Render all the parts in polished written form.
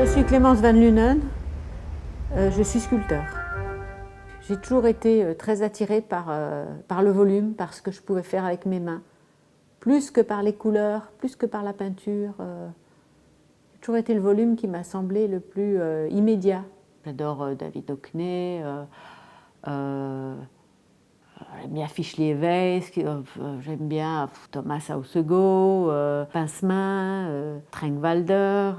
Je suis Clémence Van Lunen, je suis sculpteur. J'ai toujours été très attirée par le volume, par ce que je pouvais faire avec mes mains. Plus que par les couleurs, plus que par la peinture. C'est toujours été le volume qui m'a semblé le plus immédiat. J'adore David Hockney, j'aime bien Fischli Weis, j'aime bien Thomas Haussego, Pincemin, Trenkwalder,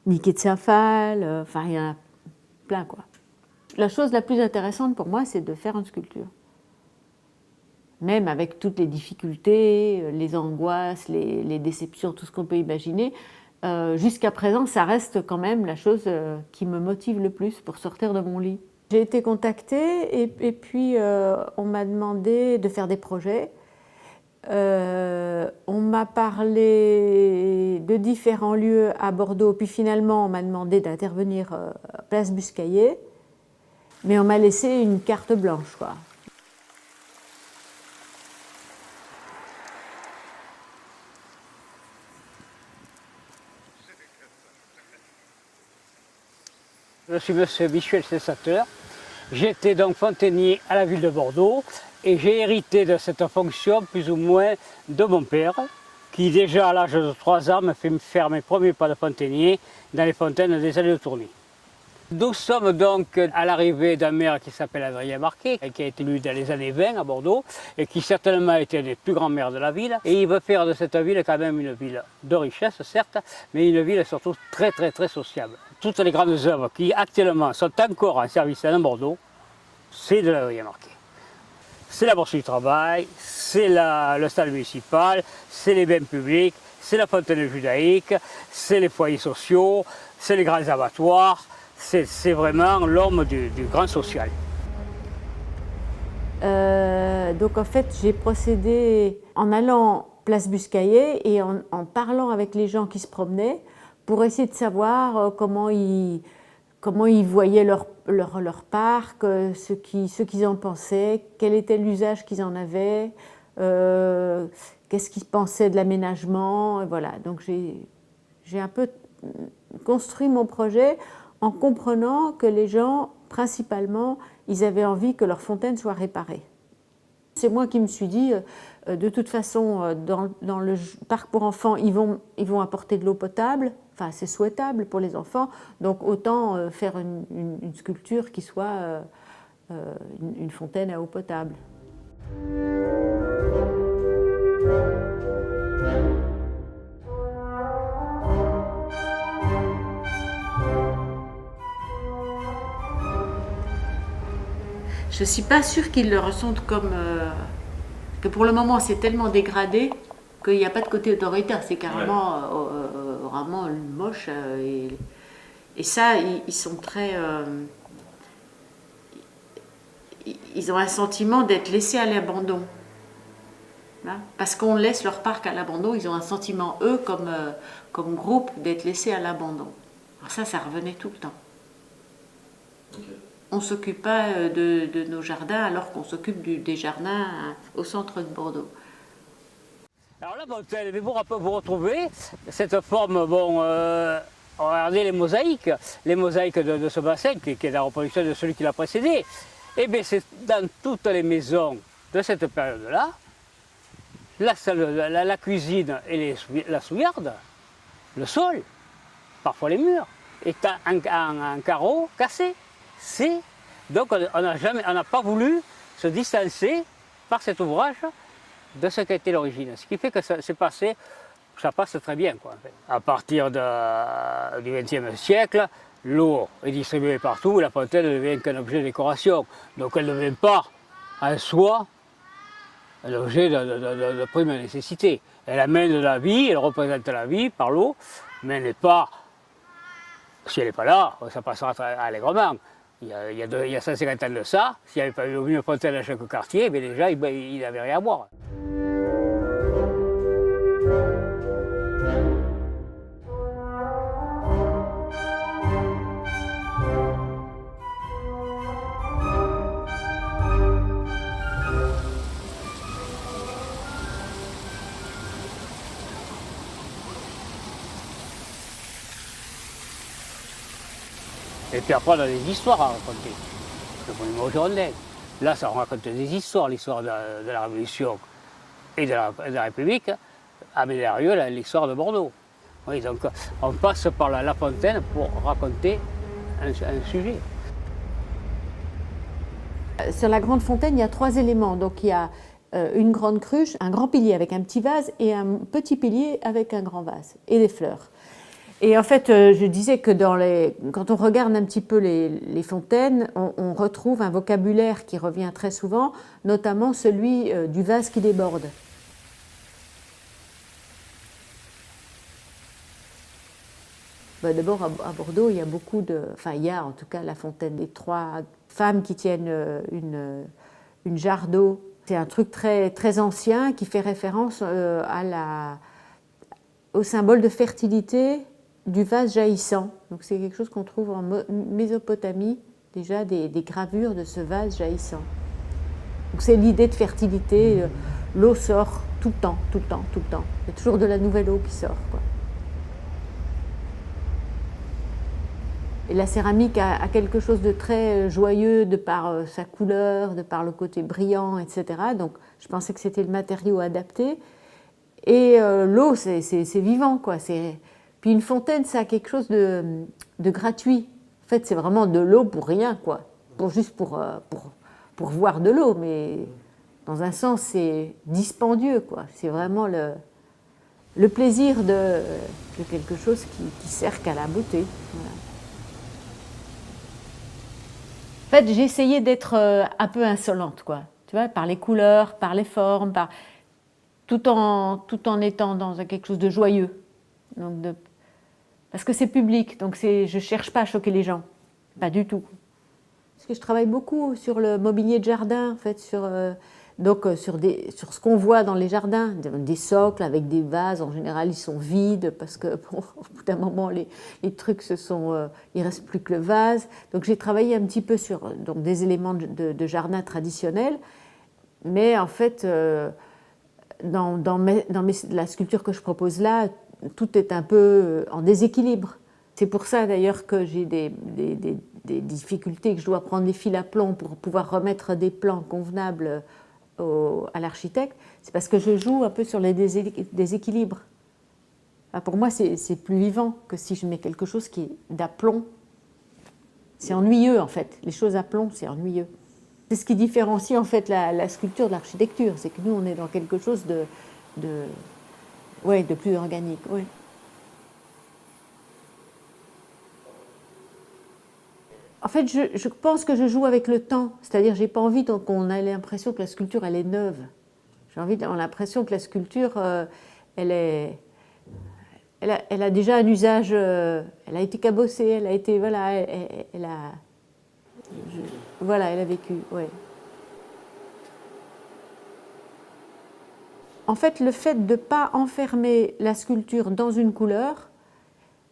Niki Tziafal, enfin il y en a plein quoi. La chose la plus intéressante pour moi, c'est de faire une sculpture. Même avec toutes les difficultés, les angoisses, les déceptions, tout ce qu'on peut imaginer, jusqu'à présent, ça reste quand même la chose qui me motive le plus pour sortir de mon lit. J'ai été contactée et puis on m'a demandé de faire des projets. On m'a parlé de différents lieux à Bordeaux, puis finalement on m'a demandé d'intervenir à Place Buscaillet, mais on m'a laissé une carte blanche, quoi. Je suis monsieur Michel Cessateur. J'étais donc fontainier à la ville de Bordeaux et j'ai hérité de cette fonction plus ou moins de mon père qui déjà à l'âge de 3 ans m'a fait faire mes premiers pas de fontainier dans les fontaines des allées de Tourny. Nous sommes donc à l'arrivée d'un maire qui s'appelle Adrien Marquet, qui a été élu dans les années 20 à Bordeaux et qui certainement a été un des plus grands maires de la ville. Et il veut faire de cette ville quand même une ville de richesse, certes, mais une ville surtout très sociable. Toutes les grandes œuvres qui actuellement sont encore en service dans Bordeaux, c'est de l'Adrien Marquet. C'est la Bourse du Travail, c'est le stade municipal, c'est les bains publics, c'est la fontaine judaïque, c'est les foyers sociaux, c'est les grands abattoirs. C'est vraiment l'homme du grand social. Donc en fait, j'ai procédé en allant Place Buscaillet et en parlant avec les gens qui se promenaient pour essayer de savoir comment ils voyaient leur parc, ce qu'ils en pensaient, quel était l'usage qu'ils en avaient, qu'est-ce qu'ils pensaient de l'aménagement. Voilà. Donc j'ai un peu construit mon projet en comprenant que les gens, principalement, ils avaient envie que leur fontaine soit réparée. C'est moi qui me suis dit, de toute façon, dans le parc pour enfants, ils vont apporter de l'eau potable, enfin c'est souhaitable pour les enfants, donc autant faire une sculpture qui soit une fontaine à eau potable. Je ne suis pas sûre qu'ils le ressentent comme... que pour le moment, c'est tellement dégradé qu'il n'y a pas de côté autoritaire. C'est carrément vraiment moche. Et ça, ils sont très... ils ont un sentiment d'être laissés à l'abandon. Parce qu'on laisse leur parc à l'abandon, ils ont un sentiment, eux, comme groupe, d'être laissés à l'abandon. Alors ça revenait tout le temps. Okay. On ne s'occupe pas de nos jardins alors qu'on s'occupe des jardins au centre de Bordeaux. Alors là, vous retrouvez cette forme, bon, regardez les mosaïques de ce bassin qui est la reproduction de celui qui l'a précédé. Et bien c'est dans toutes les maisons de cette période-là, la cuisine et la souillarde, le sol, parfois les murs, est en carreau cassé. Donc on n'a pas voulu se distancer par cet ouvrage de ce qu'a été l'origine. Ce qui fait que ça passe très bien, quoi, en fait. À partir du XXe siècle, l'eau est distribuée partout, la fontaine ne devient qu'un objet de décoration. Donc elle ne devient pas en soi un objet de première nécessité. Elle amène de la vie, elle représente la vie par l'eau, mais elle n'est pas, si elle n'est pas là, ça passera allègrement. Il y a 150 ans de ça, s'il n'y avait pas eu une fontaine à chaque quartier, mais déjà il n'avait rien à boire. Et puis après, on a des histoires à raconter. Le monument aux Girondins. Là, ça raconte des histoires, l'histoire de la Révolution et de la République. À Médérieux, l'histoire de Bordeaux. Oui, donc on passe par la fontaine pour raconter un sujet. Sur la grande fontaine, il y a 3 éléments. Donc il y a une grande cruche, un grand pilier avec un petit vase et un petit pilier avec un grand vase et des fleurs. Et en fait, je disais que quand on regarde un petit peu les fontaines, on retrouve un vocabulaire qui revient très souvent, notamment celui du vase qui déborde. D'abord, à Bordeaux, il y a beaucoup il y a en tout cas la fontaine des 3 femmes qui tiennent une jarre d'eau. C'est un truc très, très ancien qui fait référence au symbole de fertilité du vase jaillissant. Donc c'est quelque chose qu'on trouve en Mésopotamie, déjà des gravures de ce vase jaillissant. Donc c'est l'idée de fertilité, l'eau sort tout le temps, tout le temps, tout le temps. Il y a toujours de la nouvelle eau qui sort, quoi. Et la céramique a quelque chose de très joyeux de par sa couleur, de par le côté brillant, etc. Donc je pensais que c'était le matériau adapté. Et l'eau, c'est vivant, quoi. Puis une fontaine, ça a quelque chose de gratuit. En fait, c'est vraiment de l'eau pour rien, quoi. Juste pour voir de l'eau, mais dans un sens, c'est dispendieux, quoi. C'est vraiment le plaisir de quelque chose qui sert qu'à la beauté. Voilà. En fait, j'ai essayé d'être un peu insolente, quoi. Tu vois, par les couleurs, par les formes, tout en étant dans quelque chose de joyeux. Donc parce que c'est public, donc je cherche pas à choquer les gens, pas du tout. Parce que je travaille beaucoup sur le mobilier de jardin, en fait, sur ce qu'on voit dans les jardins, des socles avec des vases. En général, ils sont vides parce que, bon, au bout d'un moment, les trucs il reste plus que le vase. Donc, j'ai travaillé un petit peu sur des éléments de jardin traditionnels, mais en fait, dans la sculpture que je propose là, tout est un peu en déséquilibre. C'est pour ça d'ailleurs que j'ai des difficultés, que je dois prendre des fils à plomb pour pouvoir remettre des plans convenables à l'architecte. C'est parce que je joue un peu sur les déséquilibres. Pour moi, c'est plus vivant que si je mets quelque chose qui est d'aplomb. C'est ennuyeux en fait. Les choses à plomb, c'est ennuyeux. C'est ce qui différencie en fait la sculpture de l'architecture. C'est que nous, on est dans quelque chose de plus organique. Ouais. En fait, je pense que je joue avec le temps. C'est-à-dire, j'ai pas envie qu'on ait l'impression que la sculpture, elle est neuve. J'ai envie d'avoir l'impression que la sculpture, elle a déjà un usage, elle a été cabossée, elle a été, voilà, elle a vécu, ouais. En fait, le fait de ne pas enfermer la sculpture dans une couleur,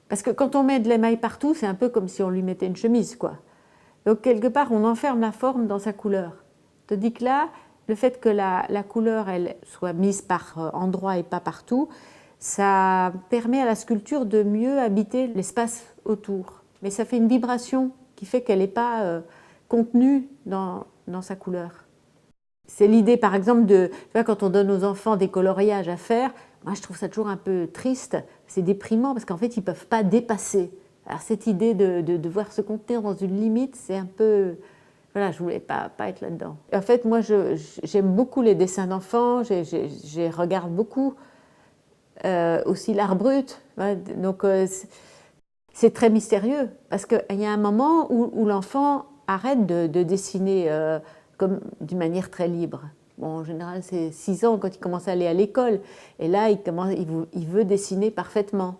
parce que quand on met de l'émail partout, c'est un peu comme si on lui mettait une chemise, quoi. Donc, quelque part, on enferme la forme dans sa couleur. Tandis que là, le fait que la couleur, elle soit mise par endroits et pas partout, ça permet à la sculpture de mieux habiter l'espace autour. Mais ça fait une vibration qui fait qu'elle n'est pas contenue dans sa couleur. C'est l'idée, par exemple, tu vois, quand on donne aux enfants des coloriages à faire, moi je trouve ça toujours un peu triste, c'est déprimant parce qu'en fait ils ne peuvent pas dépasser. Alors cette idée de devoir se contenir dans une limite, c'est un peu... Voilà, je ne voulais pas être là-dedans. En fait, moi j'aime beaucoup les dessins d'enfants, je regarde beaucoup aussi l'art brut. Ouais, donc c'est très mystérieux parce qu'il y a un moment où l'enfant arrête de dessiner d'une manière très libre. Bon, en général, c'est 6 ans quand il commence à aller à l'école. Et là, il veut dessiner parfaitement.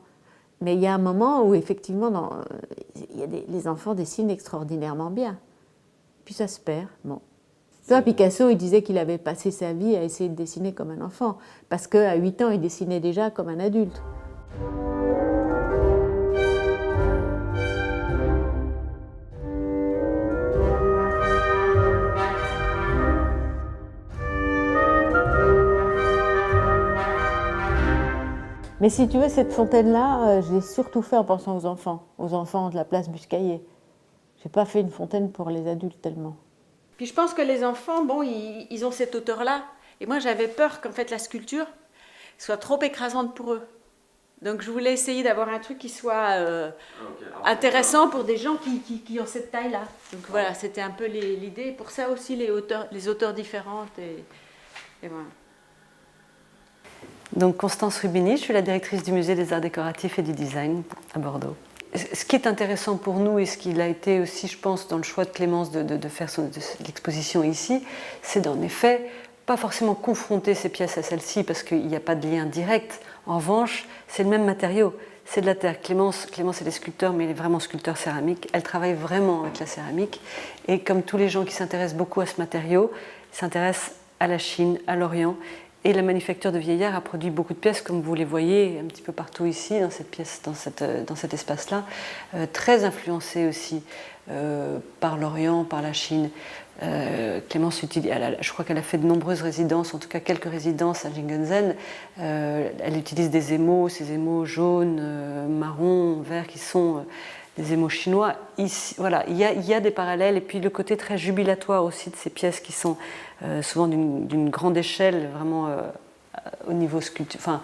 Mais il y a un moment où, effectivement, les enfants dessinent extraordinairement bien. Puis ça se perd. Bon. Tu vois, Picasso, il disait qu'il avait passé sa vie à essayer de dessiner comme un enfant. Parce qu'à 8 ans, il dessinait déjà comme un adulte. Mais si tu veux, cette fontaine-là, je l'ai surtout fait en pensant aux enfants de la place Buscaillet. J'ai pas fait une fontaine pour les adultes tellement. Puis je pense que les enfants, bon, ils ont cette hauteur-là. Et moi, j'avais peur qu'en fait la sculpture soit trop écrasante pour eux. Donc je voulais essayer d'avoir un truc qui soit intéressant pour des gens qui ont cette taille-là. Donc voilà, c'était un peu l'idée. Pour ça aussi, les hauteurs différentes. Et voilà. Donc Constance Rubini, je suis la directrice du Musée des Arts Décoratifs et du Design à Bordeaux. Ce qui est intéressant pour nous et ce qu'il a été aussi, je pense, dans le choix de Clémence de faire l'exposition ici, c'est d'en effet pas forcément confronter ces pièces à celles-ci parce qu'il n'y a pas de lien direct. En revanche, c'est le même matériau, c'est de la terre. Clémence elle est sculpteur, mais elle est vraiment sculpteur céramique. Elle travaille vraiment avec la céramique. Et comme tous les gens qui s'intéressent beaucoup à ce matériau, ils s'intéressent à la Chine, à l'Orient. Et la manufacture de Vieillard a produit beaucoup de pièces, comme vous les voyez un petit peu partout ici, dans cette pièce, dans cet espace-là, très influencées aussi par l'Orient, par la Chine. Clémence je crois qu'elle a fait de nombreuses résidences, en tout cas quelques résidences à Jingenzen. Elle utilise des émaux, ces émaux jaunes, marrons, verts, qui sont des émaux chinois. Ici, voilà, il y a des parallèles, et puis le côté très jubilatoire aussi de ces pièces qui sont souvent d'une grande échelle, vraiment au niveau sculptural.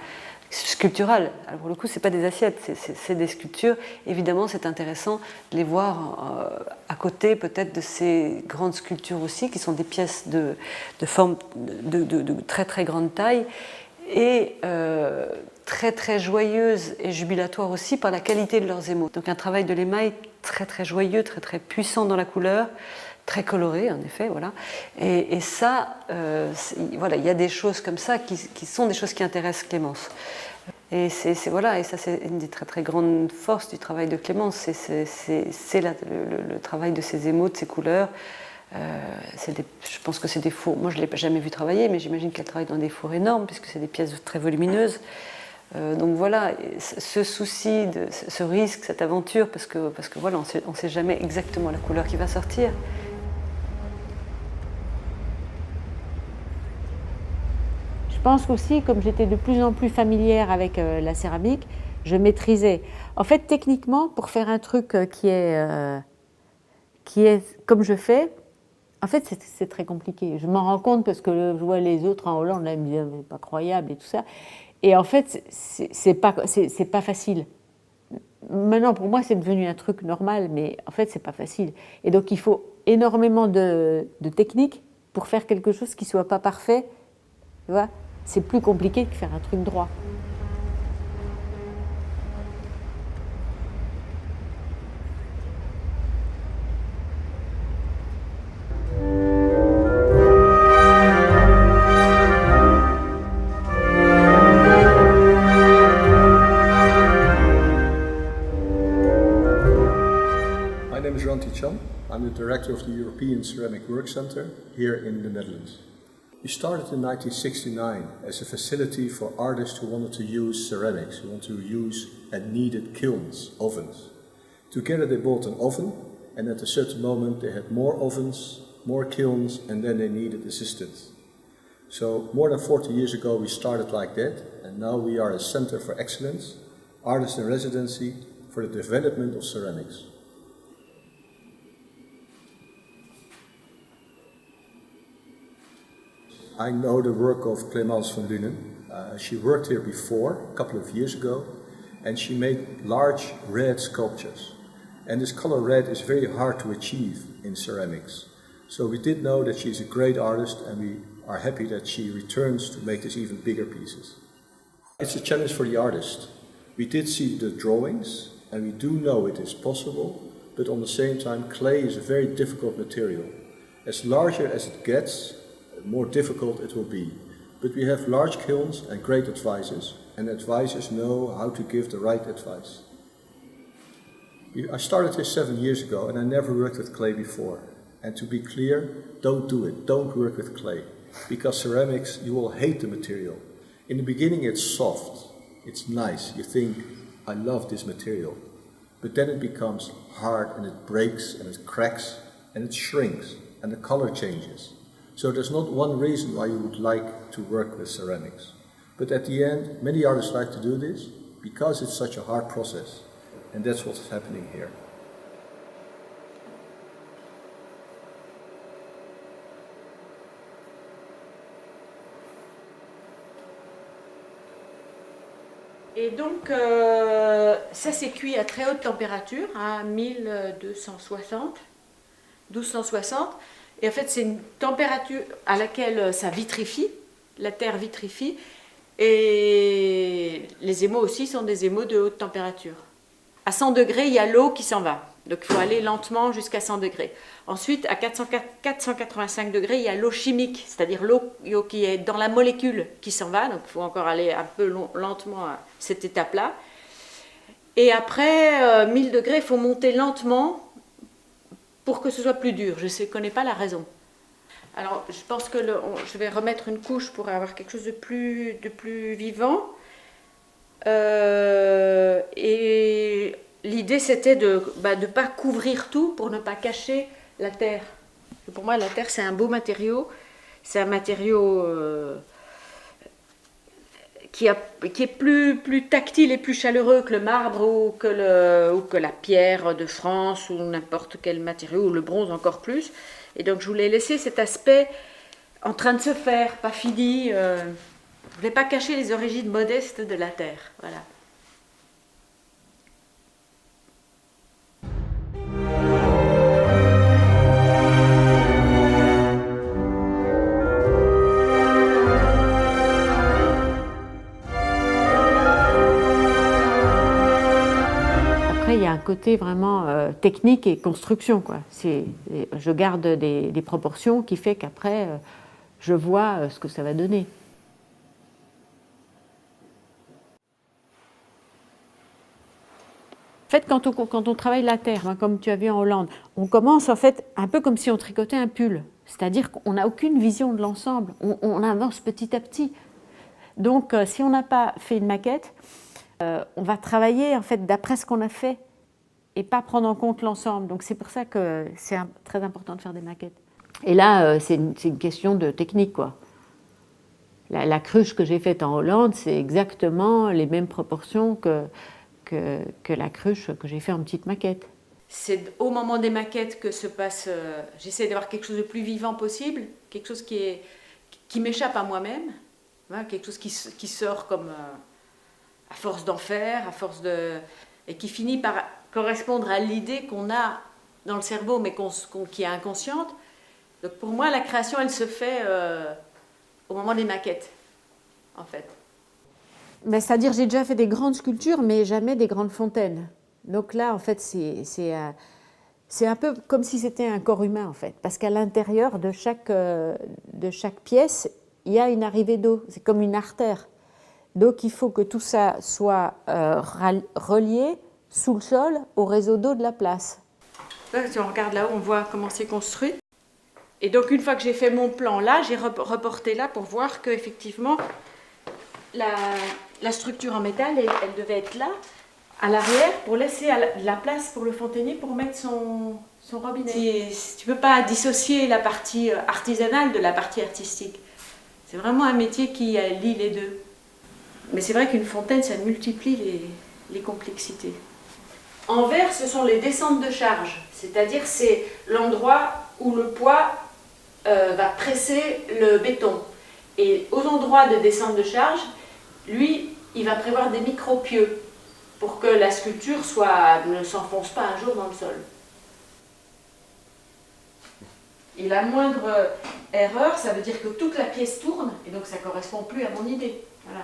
Alors pour le coup, ce n'est pas des assiettes, c'est des sculptures. Évidemment, c'est intéressant de les voir à côté peut-être de ces grandes sculptures aussi, qui sont des pièces de forme de très très grande taille, et très très joyeuses et jubilatoires aussi par la qualité de leurs émaux. Donc un travail de l'émail très très joyeux, très très puissant dans la couleur, très coloré en effet, voilà. Et ça, voilà, il y a des choses comme ça qui sont des choses qui intéressent Clémence. Et voilà, et ça c'est une des très très grandes forces du travail de Clémence, c'est le travail de ses émaux, de ses couleurs. Je pense que c'est des fours. Moi je ne l'ai jamais vu travailler, mais j'imagine qu'elle travaille dans des fours énormes puisque c'est des pièces très volumineuses. Donc voilà, ce souci, ce risque, cette aventure, parce que voilà, on ne sait jamais exactement la couleur qui va sortir. Je pense qu'aussi, comme j'étais de plus en plus familière avec la céramique, je maîtrisais. En fait, techniquement, pour faire un truc qui est comme je fais, en fait, c'est très compliqué. Je m'en rends compte parce que je vois les autres en Hollande, là, ils me disent c'est pas croyable et tout ça. Et en fait, c'est pas facile. Maintenant, pour moi, c'est devenu un truc normal, mais en fait, c'est pas facile. Et donc, il faut énormément de technique pour faire quelque chose qui soit pas parfait. Tu vois, c'est plus compliqué que faire un truc droit. My name is Ranti Chan. I'm the director of the European Ceramic Work Center here in the Netherlands. We started in 1969 as a facility for artists who wanted to use ceramics, who wanted to use and needed kilns, ovens. Together they bought an oven, and at a certain moment they had more ovens, more kilns, and then they needed assistance. So more than 40 years ago we started like that, and now we are a center for excellence, artist in residency for the development of ceramics. I know the work of Clémence van Lunen. She worked here before, a couple of years ago, and she made large red sculptures. And this color red is very hard to achieve in ceramics. So we did know that she's a great artist, and we are happy that she returns to make these even bigger pieces. It's a challenge for the artist. We did see the drawings, and we do know it is possible, but on the same time, clay is a very difficult material. As larger as it gets, more difficult it will be. But we have large kilns and great advisors, and advisors know how to give the right advice. I started here 7 years ago, and I never worked with clay before. And to be clear, don't do it, don't work with clay. Because ceramics, you will hate the material. In the beginning it's soft, it's nice, you think, I love this material. But then it becomes hard, and it breaks, and it cracks, and it shrinks, and the color changes. So there's not one reason why you would like to work with ceramics. But at the end, many artists like to do this because it's such a hard process. And that's what's happening here. Et donc, ça s'est cuit à très haute température, à 1260, 1260. Et en fait, c'est une température à laquelle ça vitrifie, la terre vitrifie. Et les émaux aussi sont des émaux de haute température. À 100 degrés, il y a l'eau qui s'en va. Donc il faut aller lentement jusqu'à 100 degrés. Ensuite, à 485 degrés, il y a l'eau chimique, c'est-à-dire l'eau qui est dans la molécule qui s'en va. Donc il faut encore aller un peu lentement à cette étape-là. Et après 1000 degrés, il faut monter lentement pour que ce soit plus dur. Je ne connais pas la raison. Alors je pense que je vais remettre une couche pour avoir quelque chose de plus vivant. Et l'idée c'était de ne pas couvrir tout pour ne pas cacher la terre. Pour moi la terre c'est un beau matériau, c'est un matériau qui est plus tactile et plus chaleureux que le marbre ou que la pierre de France ou n'importe quel matériau, ou le bronze encore plus. Et donc je voulais laisser cet aspect en train de se faire, pas fini. Je ne voulais pas cacher les origines modestes de la terre. Voilà. Après, il y a un côté vraiment technique et construction, quoi. Je garde des proportions qui fait qu'après, je vois ce que ça va donner. En fait, quand on travaille la terre, hein, comme tu as vu en Hollande, on commence en fait un peu comme si on tricotait un pull. C'est-à-dire qu'on n'a aucune vision de l'ensemble. On avance petit à petit. Donc, si on n'a pas fait une maquette, on va travailler en fait d'après ce qu'on a fait et pas prendre en compte l'ensemble. Donc, c'est pour ça que c'est très important de faire des maquettes. Et là, c'est une question de technique, quoi. La cruche que j'ai faite en Hollande, c'est exactement les mêmes proportions que la cruche que j'ai fait en petite maquette. C'est au moment des maquettes que se passe... j'essaie d'avoir quelque chose de plus vivant possible, quelque chose qui m'échappe à moi-même, hein, quelque chose qui sort comme à force d'en faire, et qui finit par correspondre à l'idée qu'on a dans le cerveau, mais qui est inconsciente. Donc pour moi, la création, elle se fait au moment des maquettes, en fait. Ben, c'est-à-dire j'ai déjà fait des grandes sculptures, mais jamais des grandes fontaines. Donc là, en fait, c'est un peu comme si c'était un corps humain, en fait. Parce qu'à l'intérieur de chaque pièce, il y a une arrivée d'eau. C'est comme une artère. Donc il faut que tout ça soit relié sous le sol au réseau d'eau de la place. Là, si on regarde là-haut, on voit comment c'est construit. Et donc une fois que j'ai fait mon plan là, j'ai reporté là pour voir qu'effectivement, la structure en métal, elle devait être là, à l'arrière, pour laisser la place pour le fontainier pour mettre son robinet. Tu ne peux pas dissocier la partie artisanale de la partie artistique. C'est vraiment un métier qui lie les deux. Mais c'est vrai qu'une fontaine, ça multiplie les complexités. En vert, ce sont les descentes de charge, c'est-à-dire c'est l'endroit où le poids va presser le béton. Et aux endroits de descente de charge, lui, il va prévoir des micro-pieux pour que la sculpture ne s'enfonce pas un jour dans le sol. Et la moindre erreur, ça veut dire que toute la pièce tourne, et donc ça ne correspond plus à mon idée. Voilà.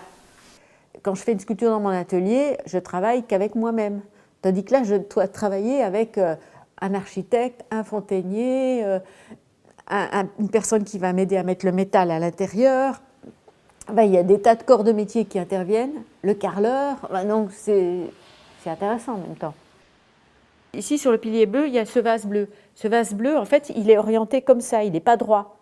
Quand je fais une sculpture dans mon atelier, je travaille qu'avec moi-même. Tandis que là, je dois travailler avec un architecte, un fontainier, une personne qui va m'aider à mettre le métal à l'intérieur. Ben, il y a des tas de corps de métier qui interviennent, le carreleur, ben, donc c'est intéressant en même temps. Ici, sur le pilier bleu, il y a ce vase bleu. Ce vase bleu, en fait, il est orienté comme ça, il n'est pas droit.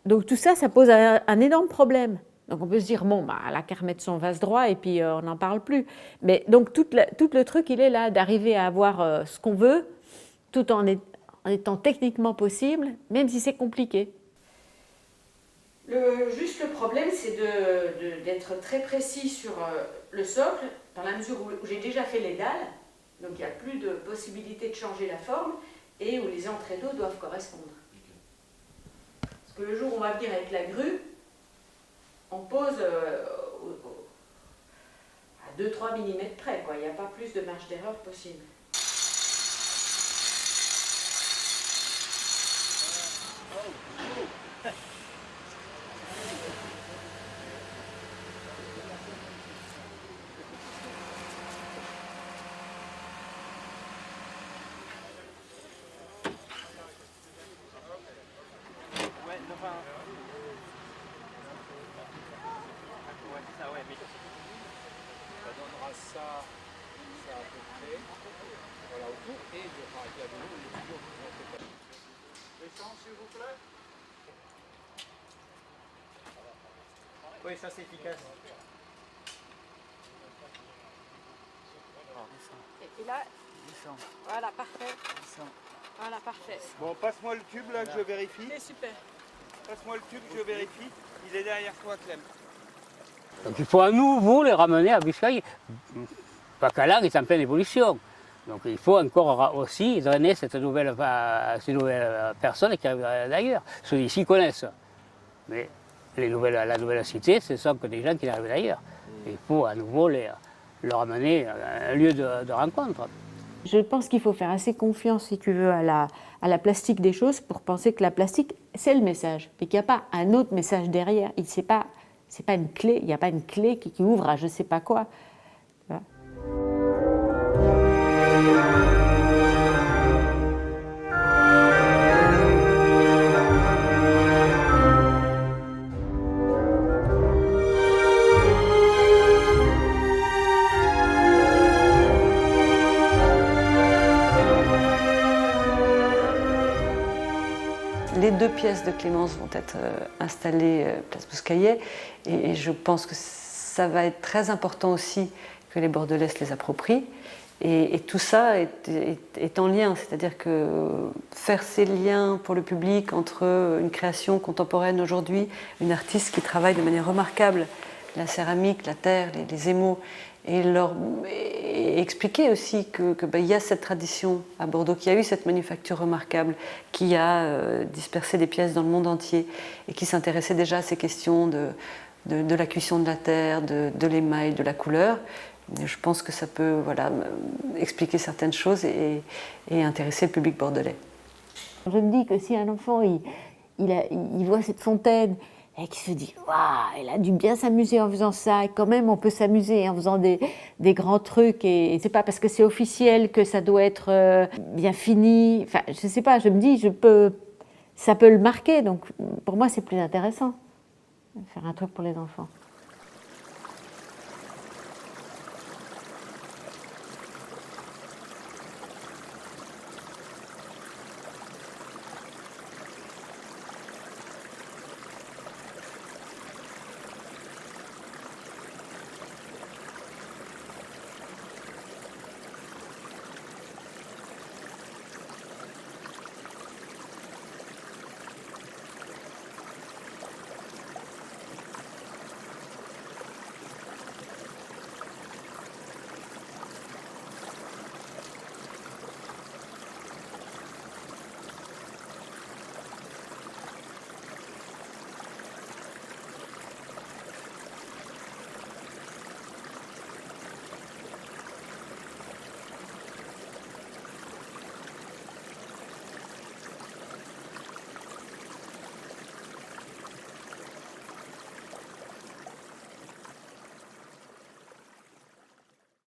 Donc tout ça, ça pose un énorme problème. Donc on peut se dire, bon, bah, elle a qu'à remettre son vase droit et puis on n'en parle plus. Mais donc tout le truc, il est là, d'arriver à avoir ce qu'on veut, tout en étant techniquement possible, même si c'est compliqué. Juste le problème, c'est d'être très précis sur le socle, dans la mesure où j'ai déjà fait les dalles, donc il n'y a plus de possibilité de changer la forme, et où les entrées d'eau doivent correspondre. Parce que le jour où on va venir avec la grue, on pose à 2-3 mm près, quoi. Il n'y a pas plus de marge d'erreur possible. Oui, ça c'est efficace. Et là, voilà, parfait. Voilà, parfait. Bon, passe-moi le tube là que je vérifie. C'est super. Passe-moi le tube que je vérifie. Il est derrière toi, Clem. Donc il faut à nouveau les ramener à Biscaye. Bacalan est en pleine évolution. Donc il faut encore aussi drainer ces nouvelles personnes qui arrivent d'ailleurs. Ceux d'ici connaissent. Mais la nouvelle cité, ce sont que des gens qui arrivent d'ailleurs. Il faut à nouveau leur amener à un lieu de rencontre. Je pense qu'il faut faire assez confiance, si tu veux, à la plastique des choses pour penser que la plastique, c'est le message. Et qu'il n'y a pas un autre message derrière. C'est pas une clé, il n'y a pas une clé qui ouvre à je ne sais pas quoi. Voilà. Les 2 pièces de Clémence vont être installées place Bouscaillet et je pense que ça va être très important aussi que les Bordelais se les approprient. Et tout ça est en lien, c'est-à-dire que faire ces liens pour le public entre une création contemporaine aujourd'hui, une artiste qui travaille de manière remarquable la céramique, la terre, les émaux, et expliquer aussi que y a cette tradition à Bordeaux, qu'il y a eu cette manufacture remarquable, qui a dispersé des pièces dans le monde entier et qui s'intéressait déjà à ces questions de la cuisson de la terre, de l'émail, de la couleur. Je pense que ça peut expliquer certaines choses et intéresser le public bordelais. Je me dis que si un enfant il voit cette fontaine et qu'il se dit « Waouh, elle a dû bien s'amuser en faisant ça », et quand même on peut s'amuser en faisant des grands trucs, et c'est pas parce que c'est officiel que ça doit être bien fini. Enfin, je sais pas, je me dis, ça peut le marquer, donc pour moi c'est plus intéressant de faire un truc pour les enfants.